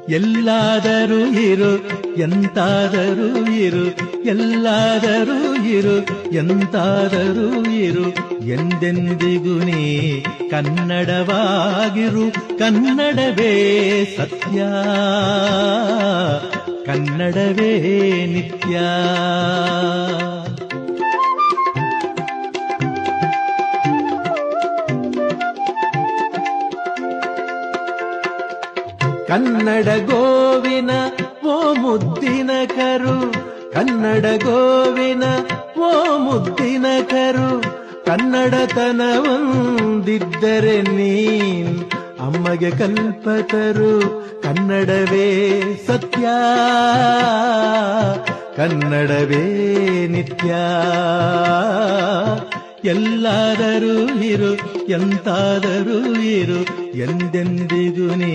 ಎಲ್ಲಾದರೂ ಇರು ಎಂತಾದರೂ ಇರು, ಎಲ್ಲಾದರೂ ಇರು ಎಂತಾದರೂ ಇರು, ಎಂದೆಂದಿಗೂ ನೀ ಕನ್ನಡವಾಗಿರು. ಕನ್ನಡವೇ ಸತ್ಯ, ಕನ್ನಡವೇ ನಿತ್ಯ. ಕನ್ನಡ ಗೋವಿನ ಓ ಮುದ್ದಿನ ಕರು, ಕನ್ನಡ ಗೋವಿನ ಓ ಮುದ್ದಿನ ಕರು, ಕನ್ನಡತನವೊಂದಿದ್ದರೆ ನೀನ್ ಅಮ್ಮಗೆ ಕಲ್ಪತರು. ಕನ್ನಡವೇ ಸತ್ಯ, ಕನ್ನಡವೇ ನಿತ್ಯ. ಎಲ್ಲಾದರೂ ಇರು ಎಂತಾದರೂ ಇರು, ಎಂದೆಂದಿಗೂ ನೀ